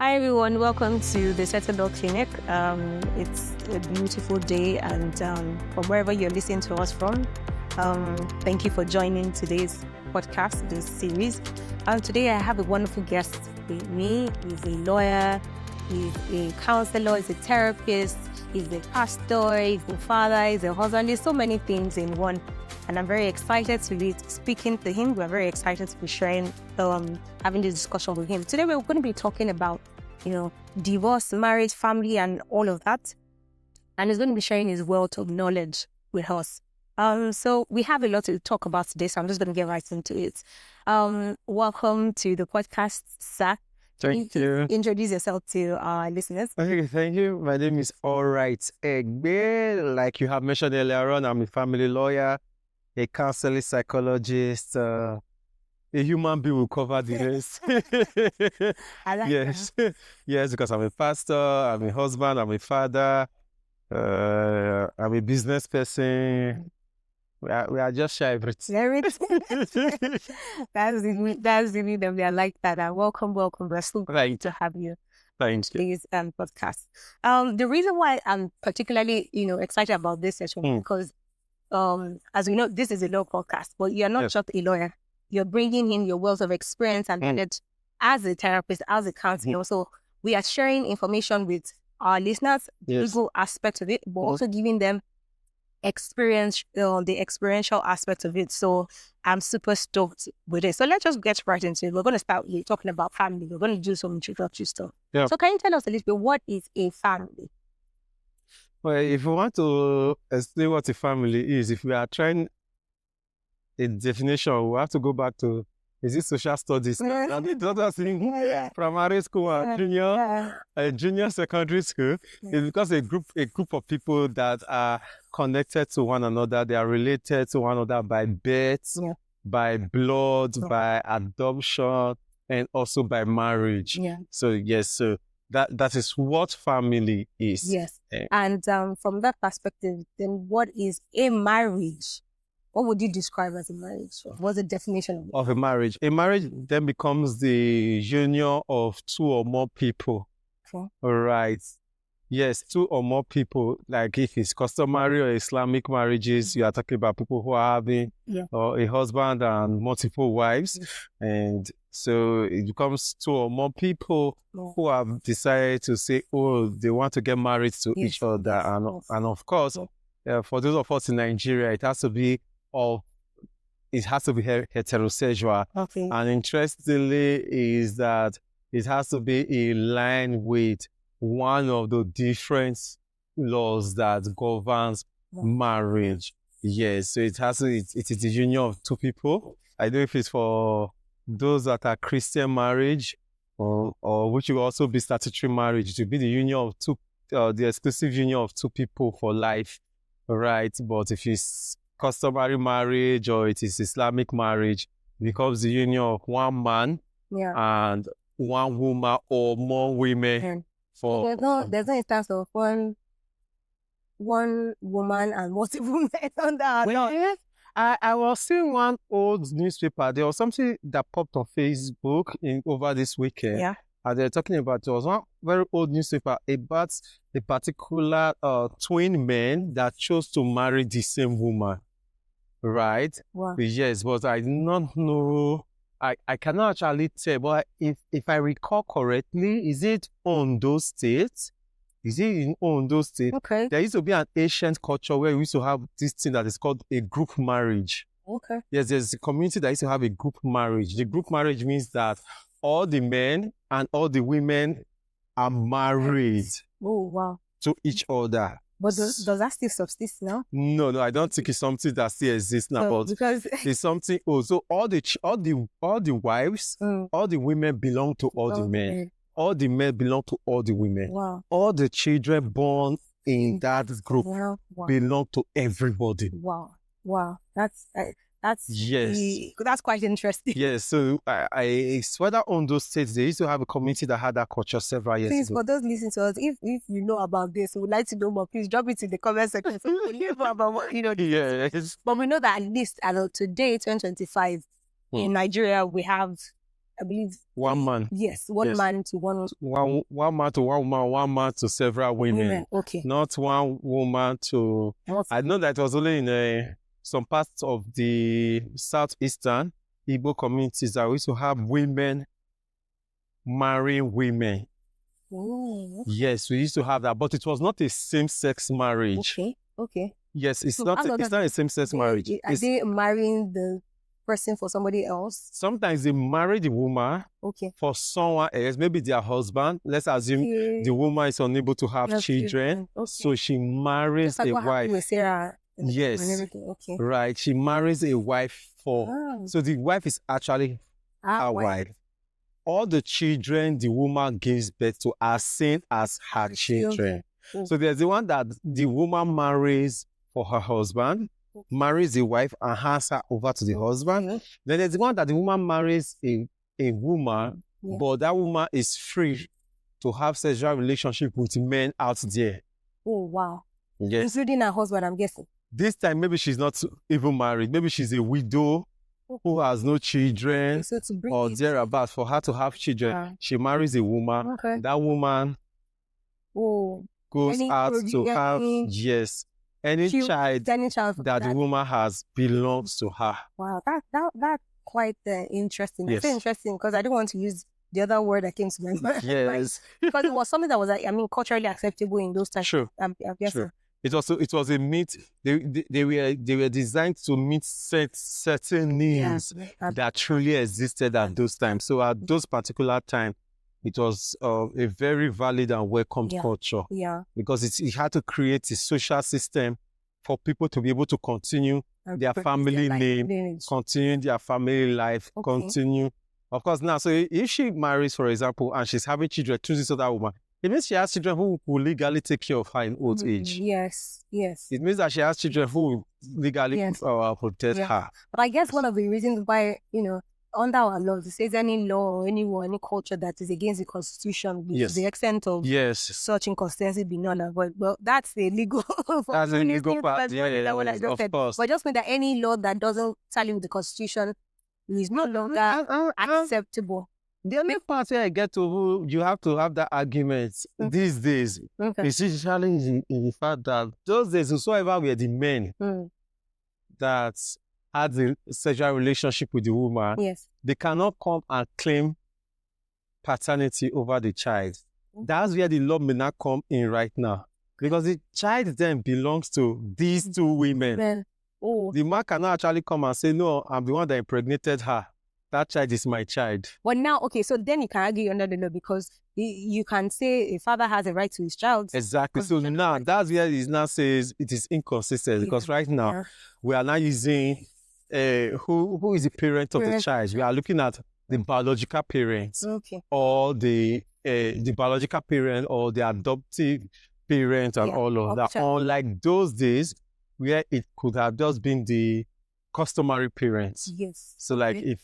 Hi everyone, welcome to the Settle Clinic. It's a beautiful day, and from wherever you're listening to us from, thank you for joining today's podcast, this series. Today I have a wonderful guest with me. He's a lawyer, he's a counselor, he's a therapist, he's a pastor, he's a father, he's a husband. There's so many things in one, and I'm very excited to be speaking to him. We're very excited to be sharing, having this discussion with him. Today we're going to be talking about, divorce, marriage, family, and all of that. And he's going to be sharing his wealth of knowledge with us. So we have a lot to talk about today, so I'm just going to get right into it. Welcome to the podcast, sir. Thank you. Introduce yourself to our listeners. Okay, thank you. My name is Alright Egbe. Like you have mentioned earlier on, I'm a family lawyer, a counseling psychologist, a human being will cover the rest. I like Yes. Yes, because I'm a pastor, I'm a husband, I'm a father, I'm a business person. We are just shy everything. everything. That's really lovely. I like that. Welcome. We're so glad Right. to have you. Thank you. Today's podcast. The reason why I'm particularly, excited about this session because, as we know, this is a law podcast, but you're not Yes. just a lawyer. You're bringing in your wealth of experience and knowledge as a therapist, as a counselor. So we are sharing information with our listeners, the Yes. legal aspect of it, but also giving them experience, the experiential aspect of it. So I'm super stoked with it. So let's just get right into it. We're going to start with talking about family. We're going to do some introductory stuff. Yeah. So can you tell us a little bit, what is a family? Well, if you want to explain what a family is, if we are trying a definition, we have to go back to, is it social studies? And it does in primary school and junior secondary school. It's because a group of people that are connected to one another, they are related to one another by birth, by blood, by adoption, and also by marriage. Yeah. So yes, so that is what family is. Yes. And from that perspective, then what is a marriage? What would you describe as a marriage? What's the definition of it? Of a marriage. A marriage then becomes the union of two or more people. Okay. All right. Yes, two or more people. Like if it's customary or Islamic marriages, you are talking about people who are having a husband and multiple wives. And so it becomes two or more people who have decided to say, oh, they want to get married to each other. And of course, for those of us in Nigeria, it has to be heterosexual. Okay. And interestingly is that it has to be in line with one of the different laws that governs marriage. Yes, so it is the union of two people. I don't know if it's for those that are Christian marriage or which will also be statutory marriage, to be the union of two, the exclusive union of two people for life, right? But if it's customary marriage or it is Islamic marriage, it becomes the union of one man and one woman or more women. There's no instance of one woman and multiple men on that. Well, I was seeing one old newspaper. There was something that popped on Facebook over this weekend. Yeah. And they're talking about, there was one very old newspaper about a particular twin men that chose to marry the same woman. Right? Wow. Yes, but I do not know. I cannot actually tell, but if I recall correctly, is it Ondo State? Is it in Ondo State? Okay. There used to be an ancient culture where we used to have this thing that is called a group marriage. Okay. Yes, there's a community that used to have a group marriage. The group marriage means that all the men and all the women are married to each other. But does that still subsist now? No, I don't think it's something that still exists now. But because it's something. So all the wives, all the women belong to all the men. All the men belong to all the women. Wow. All the children born in that group belong to everybody. Wow. That's yes. That's quite interesting. Yes. So I swear on those states they used to have a community that had that culture several years Please, ago. for those listening to us, if you know about this, we would like to know more. Please drop it in the comment section. So we know about what Yes. But we know that at least today, 2025, in Nigeria, we have I believe, one man. yes, one Yes. man to one One man to one woman, one man to several women. Okay. Not one woman to. I know that it was only in some parts of the southeastern Igbo communities that we used to have women marrying women. Oh. Yes, we used to have that, but it was not a same-sex marriage. Okay. Yes, it's So not. how does It's that- not a same-sex marriage. Are It's- they marrying the person for somebody else? Sometimes they marry the woman Okay. for someone else, maybe their husband. Let's assume Okay. the woman is unable to have Have children, Okay. so she marries Just like a what happened with wife. Sarah and Yes. everything. Okay. Right, she marries a wife for. Ah. So the wife is actually her wife. All the children the woman gives birth to are seen as her children. Mm. So there's the one that the woman marries for her husband, marries the wife and hands her over to the husband. Mhm. Then there's the one that the woman marries a woman, Yeah. but that woman is free to have sexual relationship with men out there. Oh, wow. Yes. Including her husband, I'm guessing. This time maybe she's not even married. Maybe she's a widow who has no children So to bring or it- thereabouts. For her to have children, Ah. she marries a woman. Okay. That woman Oh, goes Any out produ- to have, any- yes, any she- child any child that the woman has belongs to her. Wow, that's quite interesting. Yes. It's so interesting because I don't want to use the other word that came to my mind. Yes, Because it was something that was, I mean, culturally acceptable in those times. sure. I'm guessing. Sure. It was a meet. They were designed to meet certain needs that truly existed at those times. So at those particular time, it was a very valid and welcomed Yeah. culture Yeah. because it had to create a social system for people to be able to continue And their practice family life. name, Lineage. continue their family life, Okay. continue. Of course, now, so if she marries, for example, and she's having children through this other woman, it means she has children who will legally take care of her in old age. Yes. It means that she has children who will legally Yes. protect Yeah. her. But I guess one of the reasons why, under our laws, it says any law or any culture that is against the Constitution, which Yes. the extent of Yes. such inconsistency be none of. But that's a legal. That's a legal part. That's Yeah, what I just of said. course. But just mean that any law that doesn't tally with the Constitution is no longer acceptable. The only part where I get to who you have to have that argument these days Okay. is usually in the fact that those days, whosoever were the men Mm. that had the sexual relationship with the woman, Yes. they cannot come and claim paternity over the child. That's where the law may not come in right now. Because the child then belongs to these two women. Well, oh, The man cannot actually come and say, no, I'm the one that impregnated her. That child is my child. but now, okay, so then you can argue under the law because you can say a father has a right to his child. Exactly. So now that's where it now says it is inconsistent because right now Yeah. we are now using who is the parent of the Parent. child. We are looking at the biological parents Okay. or the biological parent or the adoptive parent and Yeah, all of that. child. Unlike those days where it could have just been the customary parents. Yes. So like Okay. if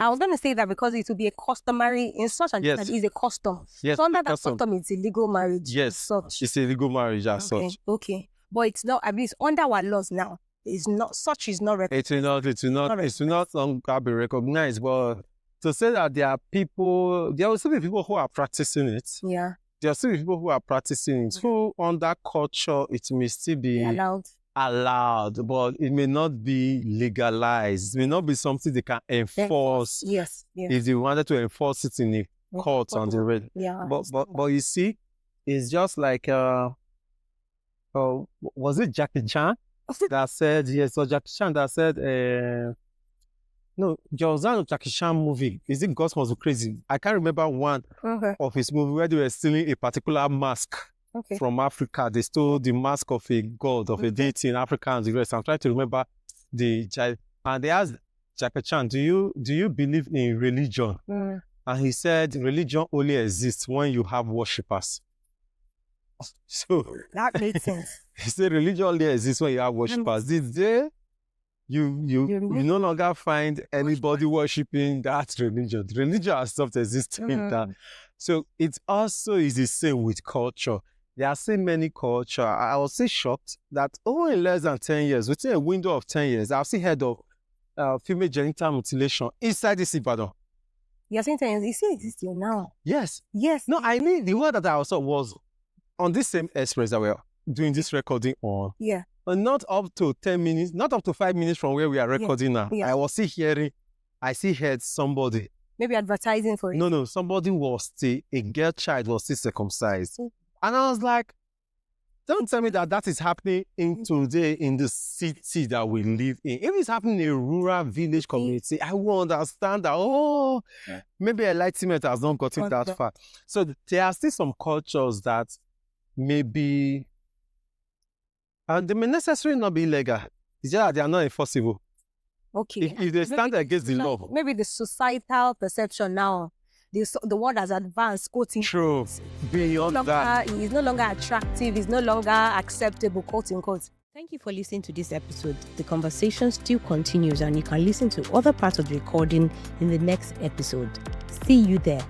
I was going to say that because it will be a customary, in such an Yes. that is a custom. yes, So under that custom, custom, it's a legal marriage. as yes, Such. it's a legal marriage as Okay. such. Okay. But it's not, at least under our laws now, it's not, such is not recognized. It will not longer be recognized. But to say that there are people, there will still be people who are practicing it. Yeah. There are still people who are practicing it. Who under culture it may still be Allowed. but it may not be legalized. It may not be something they can enforce Yes. Yes. if they wanted to enforce it in a court on the road. Yeah. But you see, it's just like was it Jackie Chan that said yes? So Jackie Chan that said no, there was one Jackie Chan movie. Is it God Must Be Crazy? I can't remember one Okay. of his movie where they were stealing a particular mask Okay. from Africa. They stole the mask of a god, of a deity in Africa and the rest. I'm trying to remember and they asked Jackie Chan, do you believe in religion? Mm. And he said, religion only exists when you have worshippers. So That makes sense. he said, religion only exists when you have worshippers. This day, you no longer find anybody worshipping that religion. The religion has stopped existing. Mhm. So it also is the same with culture. There are so many culture. I was so shocked that over in less than 10 years, within a window of 10 years, I've still heard of female genital mutilation inside this Ibadan. You're saying things, it still exists here now. Yes. Yes. No, I mean, the word that I also was on this same express that we're doing this recording on. Yeah. And not up to 10 minutes, not up to 5 minutes from where we are recording now. Yeah. I was still hearing, I still heard somebody. Maybe advertising for it. No, somebody was still, a girl child was still circumcised. Mm. And I was like, don't tell me that is happening in today in the city that we live in. If it's happening in a rural village community, I will understand that, maybe enlightenment has not gotten that far. So there are still some cultures that maybe, and they may necessarily not be illegal. It's just that they are not enforceable. Okay. If they stand against the law. Maybe the societal perception now, the world has advanced, quoting. True. Beyond that. It's no longer attractive, it's no longer acceptable, quote unquote. Thank you for listening to this episode. The conversation still continues, and you can listen to other parts of the recording in the next episode. See you there.